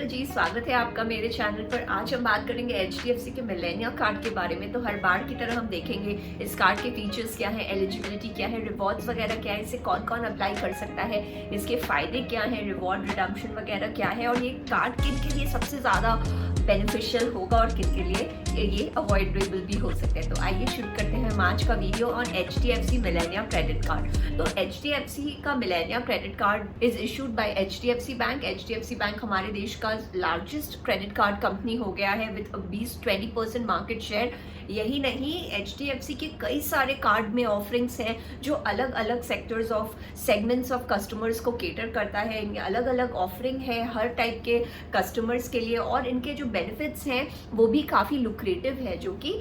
जी, स्वागत है आपका मेरे चैनल पर। आज हम बात करेंगे HDFC के मिलेनिया कार्ड के बारे में। तो हर बार की तरह हम देखेंगे इस कार्ड के फीचर्स क्या है, एलिजिबिलिटी क्या है, रिवॉर्ड्स वगैरह क्या है, इसे कौन कौन अप्लाई कर सकता है, इसके फायदे क्या है, रिवॉर्ड रिडम्पशन वगैरह क्या है और ये कार्ड किन के लिए सबसे ज़्यादा बेनिफिशियल होगा और किन के लिए ये अवॉइडेबल भी हो सकते हैं। तो आइए शुरू करते हैं हम आज का video on HDFC Melania credit card. तो HDFC का Millennia credit card is issued by HDFC bank. HDFC bank हमारे देश का लार्जेस्ट क्रेडिट कार्ड कंपनी हो गया है विद 20-20% मार्केट शेयर। यही नहीं, HDFC के कई सारे कार्ड में ऑफरिंग्स हैं जो अलग अलग sectors of segments of customers को केटर करता है। इनके अलग अलग ऑफरिंग है हर टाइप के कस्टमर्स के लिए और इनके जो बेनिफिट्स हैं वो भी काफ़ी लुक्रेटिव है, जो कि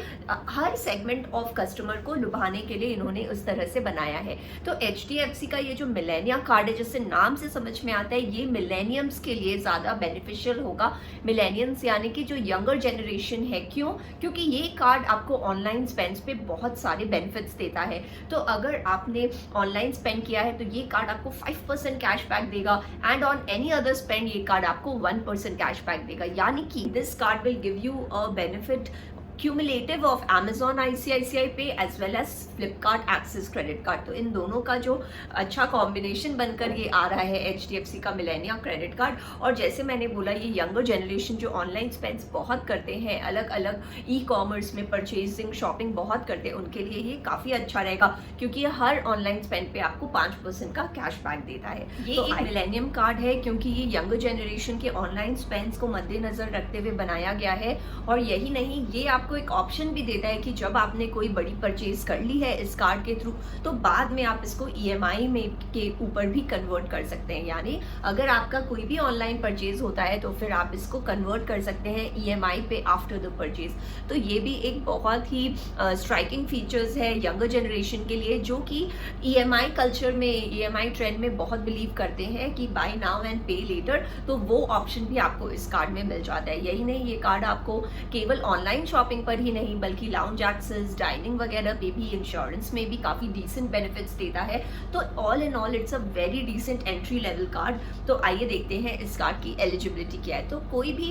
हर सेगमेंट ऑफ कस्टमर को लुभाने के लिए इन्होंने उस तरह से बनाया है। तो HDFC का ये जो मिलेनिया कार्ड है, जिससे नाम से समझ में आता है, ये मिलेनियम्स के लिए ज़्यादा बेनिफिशियल होगा। मिलेनियम्स यानी कि जो यंगर जनरेशन है। क्यों? क्योंकि ये कार्ड आपको ऑनलाइन स्पेंड्स पे बहुत सारे बेनिफिट्स देता है। तो अगर आपने ऑनलाइन स्पेंड किया है तो ये कार्ड आपको 5% कैशबैक देगा and on any other spend ये कार्ड आपको 1% कैशबैक देगा। यानी कि this card will give you a benefit cumulative of Amazon ICICI Pay as well as Flipkart Axis credit card. तो इन दोनों का जो अच्छा कॉम्बिनेशन बनकर ये आ रहा है HDFC का मिलेनिया क्रेडिट कार्ड। और जैसे मैंने बोला, ये यंगर जनरेशन जो ऑनलाइन स्पेंड्स बहुत करते हैं, अलग अलग ई-कॉमर्स में परचेजिंग शॉपिंग बहुत करते हैं, उनके लिए ये काफ़ी अच्छा रहेगा क्योंकि ये हर ऑनलाइन स्पेंड पे आपको 5% का कैशबैक देता है। ये एक मिलेनियम कार्ड है क्योंकि ये यंगर जनरेशन के ऑनलाइन स्पेंड्स को मद्देनजर रखते हुए बनाया गया है। और यही नहीं, ये आपको एक ऑप्शन भी देता है कि जब आपने कोई बड़ी परचेज कर ली है इस कार्ड के थ्रू, तो बाद में आप इसको EMI में के ऊपर भी कन्वर्ट कर सकते हैं। यानी अगर आपका कोई भी ऑनलाइन परचेज होता है तो फिर आप इसको कन्वर्ट कर सकते हैं EMI पे आफ्टर द परचेज। तो ये भी एक बहुत ही स्ट्राइकिंग फीचर्स है यंगर जनरेशन के लिए, जो कि EMI कल्चर में, EMI ट्रेंड में बहुत बिलीव करते हैं कि बाय नाउ एंड पे लेटर। तो वो ऑप्शन भी आपको इस कार्ड में मिल जाता है। यही नहीं, ये कार्ड आपको केवल ऑनलाइन शॉपिंग पर ही नहीं बल्कि लाउंज एक्सेस, डाइनिंग वगैरह पे भी, इंश्योरेंस में भी काफ़ी डिसेंट बेनिफिट्स देता है। तो all in all it's a very decent entry level card. तो आइए देखते हैं इस कार्ड की एलिजिबिलिटी क्या है। तो कोई भी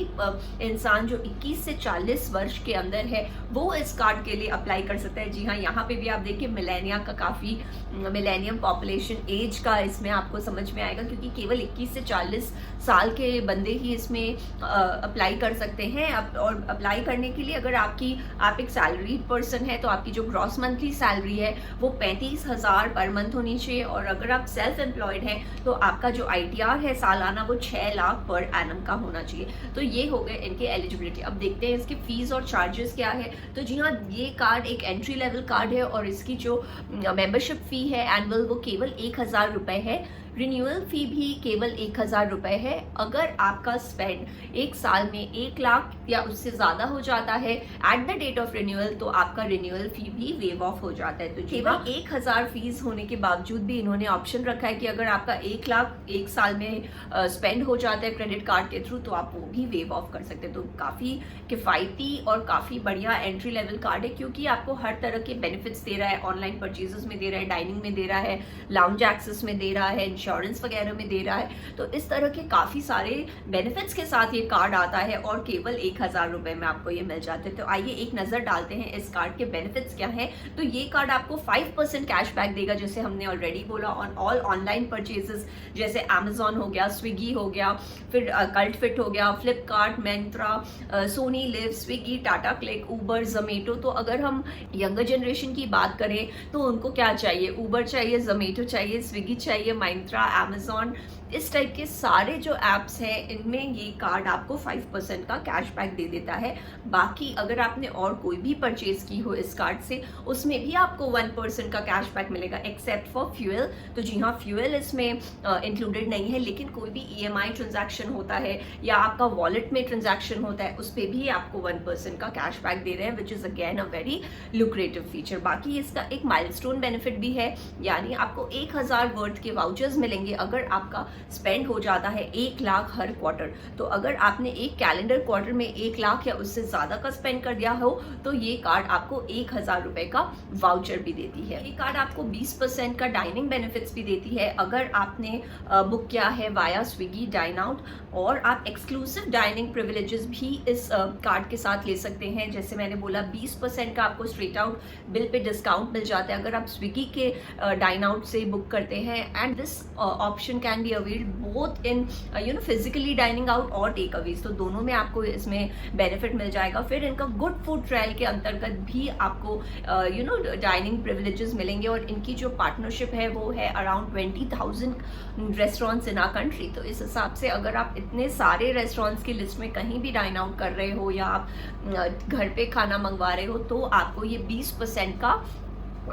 इंसान जो 21 से 40 वर्ष के अंदर है वो इस कार्ड के लिए अप्लाई कर सकता है। जी हाँ, यहाँ पे भी आप देखिए मिलेनिया का काफ़ी मिलेनियम पॉपुलेशन एज का इसमें आपको समझ में आएगा, क्योंकि केवल 21 से 40 साल के बंदे ही इसमें अप्लाई कर सकते हैं। और अप्लाई करने के लिए अगर आप एक सैलरीड पर्सन है तो आपकी जो ग्रॉस मंथली सैलरी है वो 35,000 पर मंथ होनी चाहिए। और अगर आप सेल्फ एम्प्लॉयड हैं तो आपका जो ITR है सालाना वो 6 लाख पर एनम का होना चाहिए। तो ये हो गए इनके एलिजिबिलिटी। अब देखते हैं इसके फीस और चार्जेस क्या है। तो जी हाँ, ये कार्ड एक एंट्री लेवल कार्ड है और इसकी जो मेंबरशिप फी है एनुअल वो केवल 1,000 रुपये है। रिन्यूअल फी भी केवल 1,000 रुपये है। अगर आपका स्पेंड एक साल में 1 लाख या उससे ज़्यादा हो जाता है at the date of renewal, तो आपका रिन्यूअल फी भी वेव ऑफ हो जाता है। तो केवल 1,000 फीस होने के बावजूद भी इन्होंने ऑप्शन रखा है कि अगर आपका 1 लाख एक साल में स्पेंड हो जाता है क्रेडिट कार्ड के थ्रू, तो आप वो भी वेव ऑफ कर सकते हैं। तो काफ़ी किफ़ायती और काफ़ी बढ़िया एंट्री लेवल कार्ड है क्योंकि आपको हर तरह के बेनिफिट्स दे रहा है। ऑनलाइन परचेजेस में दे रहा है, डाइनिंग में दे रहा है, लाउंज एक्सेस में दे रहा है, इंश्योरेंस वगैरह में दे रहा है। तो इस तरह के काफ़ी सारे बेनिफिट्स के साथ ये कार्ड आता है और केवल 1,000 रुपये में आपको ये मिल जाते हैं। तो आइए एक नज़र डालते हैं इस कार्ड के बेनिफिट्स क्या हैं। तो ये कार्ड आपको 5% कैशबैक देगा, जैसे हमने ऑलरेडी बोला, ऑन ऑल ऑनलाइन परचेजेस, जैसे Amazon हो गया, स्विगी हो गया, फिर कल्ट फिट हो गया, Flipkart, Myntra, Sony LIV, Swiggy, Tata CLiQ, Uber, Zomato. तो अगर हम यंगर जनरेशन की बात करें तो उनको क्या चाहिए? ऊबर चाहिए, जोमेटो चाहिए, स्विगी चाहिए, मिंत्रा, Amazon, इस टाइप के सारे जो ऐप्स हैं इनमें ये कार्ड आपको 5% का कैशबैक दे देता है। बाकी अगर आपने और कोई भी परचेज की हो इस कार्ड से, उसमें भी आपको 1% का कैशबैक मिलेगा एक्सेप्ट फॉर फ्यूल। तो जी हाँ, फ्यूल इसमें इंक्लूडेड नहीं है, लेकिन कोई भी EMI ट्रांजैक्शन होता है या आपका वॉलेट में ट्रांजैक्शन होता है उस पर भी आपको 1% का कैशबैक दे रहे हैं, which is again a very lucrative feature. बाकी इसका एक माइलस्टोन बेनिफिट भी है, यानी आपको 1,000 वर्थ के वाउचर्स मिलेंगे अगर आपका स्पेंड हो जाता है 1 लाख हर क्वार्टर। तो अगर आपने एक कैलेंडर क्वार्टर में 1 लाख या उससे ज़्यादा का स्पेंड कर दिया हो तो ये कार्ड आपको 1000 रुपये का वाउचर भी देती है। ये कार्ड आपको 20% का डाइनिंग बेनिफिट्स भी देती है अगर आपने बुक किया है वाया स्विगी डाइन आउट, और आप एक्सक्लूसिव डाइनिंग प्रिविलेजेस भी इस कार्ड के साथ ले सकते हैं। जैसे मैंने बोला 20% का आपको स्ट्रेट आउट बिल पे डिस्काउंट मिल जाता है अगर आप स्विगी के डाइन आउट से बुक करते हैं। And this option can be availed both in physically dining out और टेक अवेज, तो दोनों में आपको इसमें बेनिफिट मिल जाएगा। फिर इनका गुड फूड ट्रायल के अंतर्गत भी आपको डाइनिंग प्रिविलेजेस मिलेंगे, और इनकी जो पार्टनरशिप है वो है around 20,000 restaurants in our country. तो इस हिसाब से अगर आप इतने सारे रेस्टोरेंट्स की लिस्ट में कहीं भी डाइन आउट कर रहे हो या आप घर पे खाना मंगवा रहे हो तो आपको ये 20% का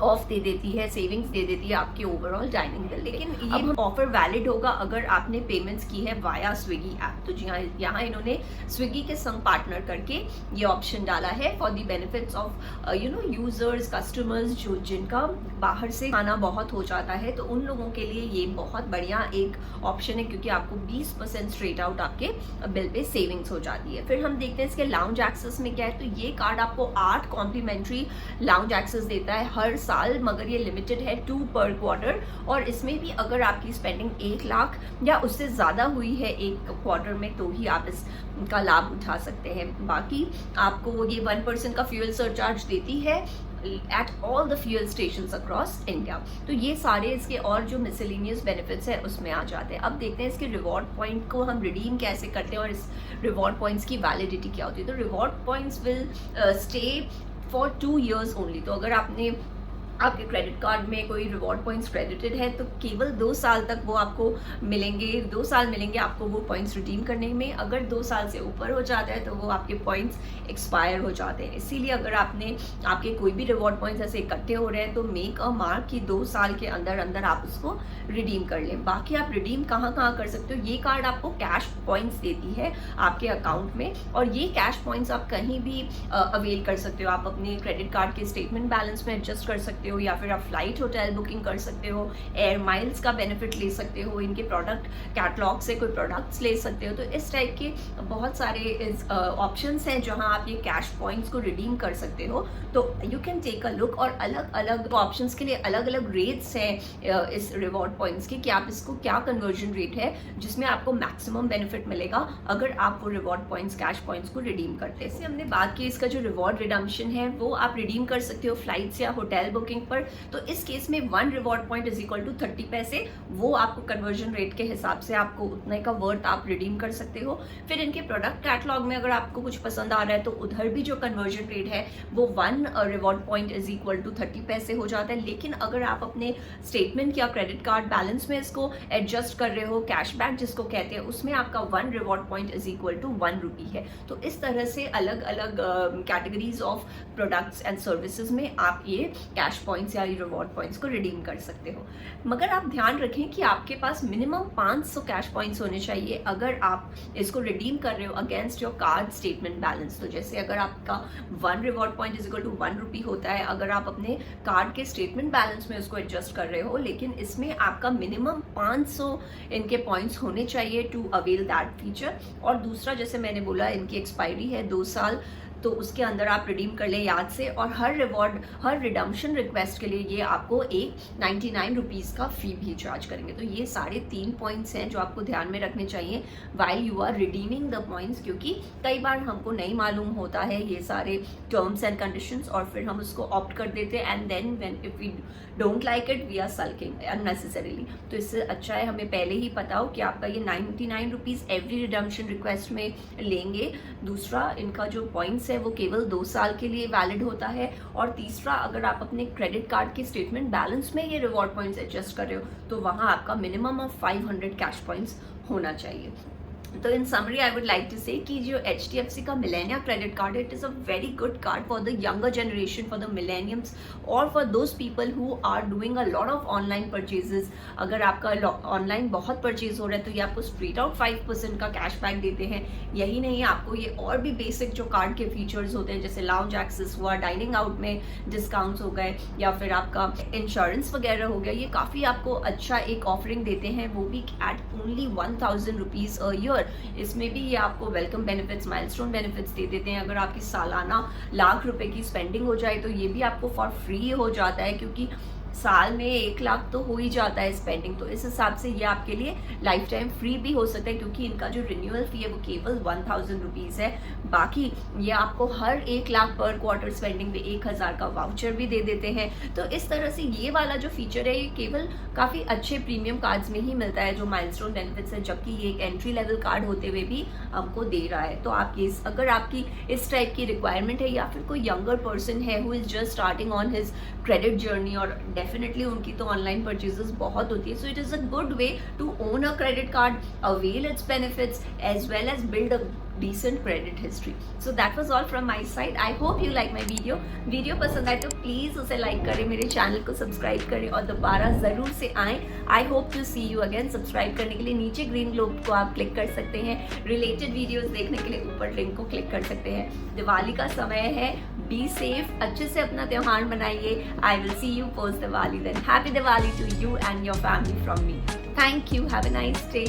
ऑफ दे देती है, सेविंग्स दे देती है आपके ओवरऑल डाइनिंग बिल। लेकिन ये ऑफर वैलिड होगा अगर आपने पेमेंट्स की है वाया स्विगी ऐप। तो जी हाँ, यहाँ इन्होंने स्विगी के संग पार्टनर करके ये ऑप्शन डाला है for the benefits of users, customers जो जिनका बाहर से खाना बहुत हो जाता है, तो उन लोगों के लिए ये बहुत बढ़िया एक ऑप्शन है क्योंकि आपको 20% स्ट्रेट आउट आपके बिल पे सेविंग्स हो जाती है। फिर हम देखते हैं इसके लाउंज एक्सेस में क्या है। तो ये कार्ड आपको 8 कॉम्प्लीमेंट्री लाउंज एक्सेस देता है हर साल, मगर ये लिमिटेड है 2 पर क्वार्टर, और इसमें भी अगर आपकी स्पेंडिंग 1 लाख या उससे ज़्यादा हुई है एक क्वार्टर में तो ही आप इसका लाभ उठा सकते हैं। बाकी आपको ये 1% का फ्यूल सरचार्ज देती है at all the fuel station across India. तो ये सारे इसके और जो मिसलेनियस बेनिफिट्स है उसमें आ जाते हैं। अब देखते हैं इसके रिवॉर्ड पॉइंट को हम रिडीम कैसे करते हैं और इस रिवॉर्ड पॉइंट्स की वैलिडिटी क्या होती है। तो reward points will stay for 2 years only. तो अगर आपके क्रेडिट कार्ड में कोई रिवॉर्ड पॉइंट्स क्रेडिटेड है तो केवल 2 साल तक वो आपको मिलेंगे, 2 साल मिलेंगे आपको वो पॉइंट्स रिडीम करने में। अगर 2 साल से ऊपर हो जाता है तो वो आपके पॉइंट्स एक्सपायर हो जाते हैं। इसीलिए अगर आपके कोई भी रिवॉर्ड पॉइंट्स ऐसे इकट्ठे हो रहे हैं तो मेक अ मार्क कि 2 साल के अंदर अंदर आप उसको रिडीम कर लें। बाकी आप रिडीम कहाँ कर सकते हो, ये कार्ड आपको कैश पॉइंट्स देती है आपके अकाउंट में, और ये कैश पॉइंट्स आप कहीं भी अवेल कर सकते हो। आप अपने क्रेडिट कार्ड के स्टेटमेंट बैलेंस में एडजस्ट कर सकते हो, या फिर आप फ्लाइट होटल बुकिंग कर सकते हो, एयर माइल्स का बेनिफिट ले सकते हो, इनके प्रोडक्ट कैटलॉग से कोई प्रोडक्ट्स ले सकते हो। तो इस टाइप के बहुत सारे ऑप्शंस हैं जहां आप ये कैश पॉइंट्स को रिडीम कर सकते हो। तो you can take a look, और अलग अलग ऑप्शंस के लिए अलग अलग रेट्स हैं इस रिवॉर्ड पॉइंट्स के, कि आप इसको क्या कन्वर्जन रेट है जिसमें आपको मैक्सिमम बेनिफिट मिलेगा अगर आप वो रिवॉर्ड पॉइंट्स कैश पॉइंट्स को रिडीम करते हैं। इससे हमने बात की इसका जो रिवॉर्ड रिडम्पशन है वो आप रिडीम कर सकते हो फ्लाइट्स या होटल बुकिंग पर। तो इस केस में 1 reward point is equal to 30 पैसे, वो आपको कन्वर्जन रेट के हिसाब से आपको उतने का वर्थ आप रिडीम कर सकते हो। फिर इनके प्रोडक्ट कैटलॉग में अगर आपको कुछ पसंद आ रहा है तो उधर भी जो कन्वर्जन रेट है वो 1 reward point is equal to 30 पैसे हो जाता है। लेकिन अगर आप अपने स्टेटमेंट या क्रेडिट कार्ड बैलेंस में इसको एडजस्ट कर रहे हो, कैशबैक जिसको कहते हैं, उसमें आपका 1 reward point is equal to 1 rupee है। तो इस तरह से अलग अलग categories of products and services में आप ये कैश पॉइंट्स या रिवॉर्ड पॉइंट्स को रिडीम कर सकते हो। मगर आप ध्यान रखें कि आपके पास मिनिमम 500 कैश पॉइंट्स होने चाहिए अगर आप इसको रिडीम कर रहे हो against your card statement balance. तो जैसे अगर आपका 1 reward point is equal to 1 rupee होता है अगर आप अपने कार्ड के स्टेटमेंट बैलेंस में उसको एडजस्ट कर रहे हो, लेकिन इसमें आपका मिनिमम 500 इनके पॉइंट्स होने चाहिए टू अवेल दैट फीचर। और दूसरा, जैसे मैंने बोला, इनकी एक्सपायरी है 2 साल, तो उसके अंदर आप रिडीम कर लें याद से। और हर रिडम्पशन रिक्वेस्ट के लिए ये आपको एक 99 रुपीज़ का फ़ी भी चार्ज करेंगे। तो ये सारे 3 पॉइंट्स हैं जो आपको ध्यान में रखने चाहिए while you are redeeming the points, क्योंकि कई बार हमको नहीं मालूम होता है ये सारे टर्म्स एंड कंडीशंस और फिर हम उसको ऑप्ट कर देते हैं, and then when if we don't like it we are sulking unnecessarily. तो इससे अच्छा है हमें पहले ही पता हो कि आपका ये 99 रुपीज़ एवरी रिडम्पशन रिक्वेस्ट में लेंगे। दूसरा, इनका जो पॉइंट्स है वो केवल 2 साल के लिए वैलिड होता है। और तीसरा, अगर आप अपने क्रेडिट कार्ड के स्टेटमेंट बैलेंस में ये रिवॉर्ड पॉइंट्स एडजस्ट कर रहे हो तो वहाँ आपका मिनिमम ऑफ 500 कैश पॉइंट्स होना चाहिए। तो in summary I would like to say कि जो HDFC का Millennia credit card it is a very good card for the younger generation, for the millenniums और for those people who are doing a lot of online purchases. अगर आपका online बहुत purchase हो रहा है तो ये आपको स्ट्रेट आउट 5% का कैशबैक देते हैं। यही नहीं, आपको ये और भी बेसिक जो कार्ड के फीचर्स होते हैं जैसे लाउंज एक्सेस हुआ, डाइनिंग आउट में डिस्काउंट्स हो गए, या फिर आपका इंश्योरेंस वगैरह हो गया, ये काफ़ी आपको अच्छा एक ऑफरिंग देते हैं, वो भी at only 1000 rupees a year. इसमें भी ये आपको वेलकम बेनिफिट्स, माइलस्टोन बेनिफिट्स दे देते हैं। अगर आपकी सालाना ₹1,00,000 की स्पेंडिंग हो जाए तो ये भी आपको फॉर फ्री हो जाता है, क्योंकि साल में 1,00,000 तो हो ही जाता है स्पेंडिंग। तो इस हिसाब से ये आपके लिए लाइफ टाइम फ्री भी हो सकता है, क्योंकि इनका जो रिन्यूअल फी है वो केवल 1000 रुपीज़ है। बाकी ये आपको हर 1,00,000 पर क्वार्टर स्पेंडिंग पे 1,000 का वाउचर भी दे देते हैं। तो इस तरह से ये वाला जो फीचर है ये केवल काफ़ी अच्छे प्रीमियम कार्ड्स में ही मिलता है जो माइलस्टोन बेनिफिट्स है, जबकि ये एक एंट्री लेवल कार्ड होते हुए भी हमको दे रहा है। तो आपकी अगर आपकी इस टाइप की रिक्वायरमेंट है या फिर कोई यंगर पर्सन है who is just starting on his credit journey, और डेफिनेटली उनकी तो ऑनलाइन परचेजेस बहुत होती है, so it is a good way to own a credit card, avail its benefits as well as build a decent credit history. So that was all from my side. I hope you like my video पसंद आए तो please उसे like करें, मेरे channel को subscribe करें और दोबारा ज़रूर से आएँ। I hope to see you again. Subscribe करने के लिए नीचे ग्रीन ग्लोब को आप क्लिक कर सकते हैं, रिलेटेड वीडियोस देखने के लिए ऊपर लिंक को क्लिक कर सकते हैं। दिवाली का समय है, बी सेफ, अच्छे से अपना त्यौहार मनाइए। I will see you post Diwali then. Happy Diwali to you and your family from me. Thank you, have a nice day.